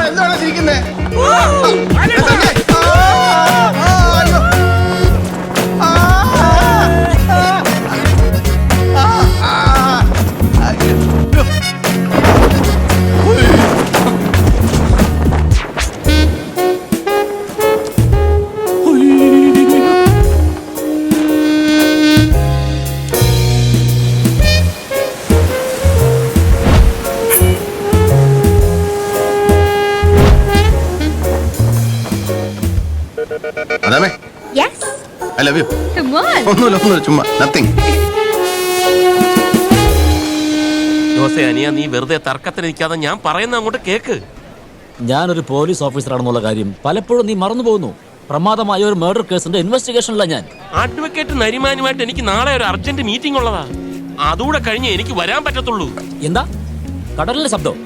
എന്താണ് ചിരിക്കുന്നേ? അതാമേ, Yes. I love you. Come on. ഒന്നുമില്ല ചുമ്മാ നത്തിങ്. ജോസേ അനിയ, നീ വെറുതെ തർക്കത്തിന് നിൽക്കാതെ ഞാൻ പറയുന്ന അങ്ങോട്ട് കേക്ക്. ഞാനൊരു പോലീസ് ഓഫീസറാണെന്നുള്ള കാര്യം പലപ്പോഴും നീ മറന്നു പോകുന്നു. പ്രമാദമായ ഒരു മർഡർ കേസിന്റെ ഇൻവെസ്റ്റിഗേഷനില്ല ഞാൻ. അഡ്വക്കേറ്റ് നരിമാനുമായിട്ട് എനിക്ക് നാളെ ഒരു അർജന്റ് മീറ്റിംഗ് ഉള്ളതാ. അതുകൂടെ കഴിഞ്ഞ് എനിക്ക് വരാൻ പറ്റത്തുള്ളൂ. എന്താ കടലിലെ ശബ്ദം?